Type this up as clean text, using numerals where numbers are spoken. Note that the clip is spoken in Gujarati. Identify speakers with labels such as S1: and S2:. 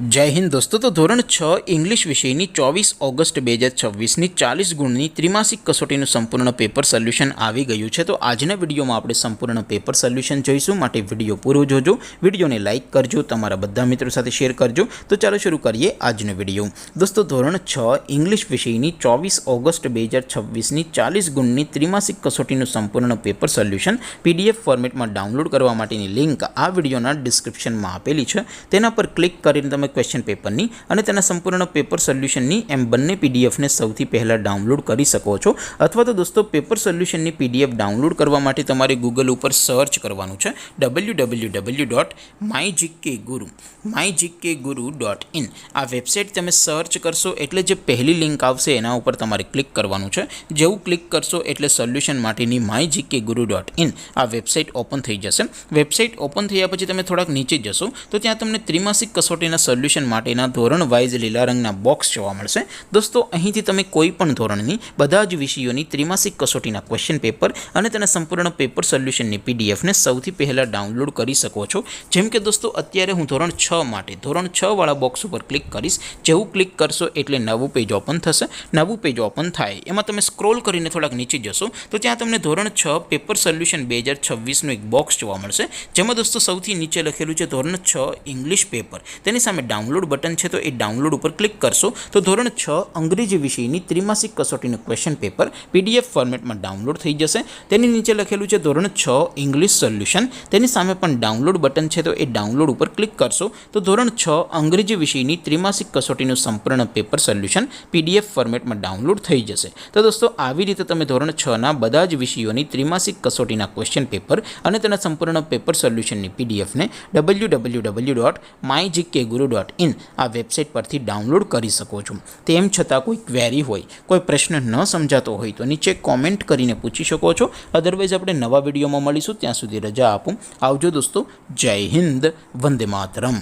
S1: जय हिंद दोस्तों। तो धोरण 6 इंग्लिश विषयनी 24 ऑगस्ट 2026 40 गुणनी त्रिमासिक कसोटीનું સંપૂર્ણ પેપર સોલ્યુશન આવી ગયું છે। તો આજના વિડીયોમાં આપણે સંપૂર્ણ પેપર સોલ્યુશન જોઈશું, માટે વિડીયો પૂરો જોજો, વિડીયોને લાઇક કરજો, તમારા બધા મિત્રો સાથે શેર કરજો। તો ચાલો શરૂ કરીએ આજનો વિડીયો। દોસ્તો ધોરણ 6 ઇંગ્લિશ વિષયની 24 ઓગસ્ટ 2026 40 ગુણની ત્રિમાસિક કસોટીનું સંપૂર્ણ પેપર સોલ્યુશન પીડીએફ ફોર્મેટમાં ડાઉનલોડ કરવા માટેની લિંક આ વિડીયોના ડિસ્ક્રિપ્શનમાં આપેલી છે। તેના પર ક્લિક કરીને તમે क्वेश्चन पेपरनी અને તેના સંપૂર્ણ પેપર સોલ્યુશનની એમ બંને પીડીએફને સૌથી પહેલાં ડાઉનલોડ કરી શકો છો। અથવા તો દોસ્તો પેપર સોલ્યુશનની પીડીએફ ડાઉનલોડ કરવા માટે તમારે ગૂગલ ઉપર સર્ચ કરવાનું છે www.mygkguru.in। આ વેબસાઇટ તમે સર્ચ કરશો એટલે જે પહેલી લિંક આવશે એના ઉપર તમારે ક્લિક કરવાનું છે। જેવું ક્લિક કરશો એટલે સોલ્યુશન માટેની mygkguru.in આ વેબસાઇટ ઓપન થઈ જશે। વેબસાઇટ ઓપન થયા પછી તમે થોડાક નીચે જશો તો ત્યાં તમને ત્રિમાસિક કસોટીના સોલ્યુશન માટેના ધોરણ વાઇઝ લીલા રંગના બોક્સ જોવા મળશે। દોસ્તો અહીંથી તમે કોઈ પણ ધોરણની બધા જ વિષયોની ત્રિમાસિક કસોટીના ક્વેશ્ચન પેપર અને તેના સંપૂર્ણ પેપર સોલ્યુશનની પીડીએફને સૌથી પહેલાં ડાઉનલોડ કરી શકો છો। જેમ કે દોસ્તો અત્યારે હું ધોરણ 6 માટે ધોરણ 6 વાળા બોક્સ ઉપર ક્લિક કરીશ। જેવું ક્લિક કરશો એટલે નવું પેજ ઓપન થશે। નવું પેજ ઓપન થાય એમાં તમે સ્ક્રોલ કરીને થોડાક નીચે જશો તો ત્યાં તમને ધોરણ 6 પેપર સોલ્યુશન 2026નું એક બોક્સ જોવા મળશે, જેમાં દોસ્તો સૌથી નીચે લખેલું છે ધોરણ 6 ઇંગ્લિશ પેપર। તેની સામે ડાઉનલોડ બટન છે, તો એ ડાઉનલોડ ઉપર ક્લિક કરશો તો ધોરણ 6 અંગ્રેજી વિષયની ત્રિમાસિક કસોટીનું ક્વેશ્ચન પેપર પીડીએફ ફોર્મેટમાં ડાઉનલોડ થઈ જશે। તેની નીચે લખેલું છે ધોરણ 6 ઇંગ્લિશ સોલ્યુશન, તેની સામે પણ ડાઉનલોડ બટન છે, તો એ ડાઉનલોડ ઉપર ક્લિક કરશો તો ધોરણ 6 અંગ્રેજી વિષયની ત્રિમાસિક કસોટીનું સંપૂર્ણ પેપર સોલ્યુશન પીડીએફ ફોર્મેટમાં ડાઉનલોડ થઈ જશે। તો દોસ્તો આવી રીતે તમે ધોરણ 6ના બધા જ વિષયોની ત્રિમાસિક કસોટીના ક્વેશ્ચન પેપર અને તેના સંપૂર્ણ પેપર સોલ્યુશનની પીડીએફને www.mygkguru.in આ વેબસાઇટ પરથી ડાઉનલોડ કરી શકો છો। તેમ છતાં કોઈ ક્વેરી હોય, કોઈ પ્રશ્ન ન સમજાતો હોય તો નીચે કોમેન્ટ કરીને પૂછી શકો છો। અધરવાઇઝ આપણે નવા વિડીયોમાં મળીશું, ત્યાં સુધી રજા આપું। આવજો દોસ્તો, જય હિન્દ, વંદે માતરમ।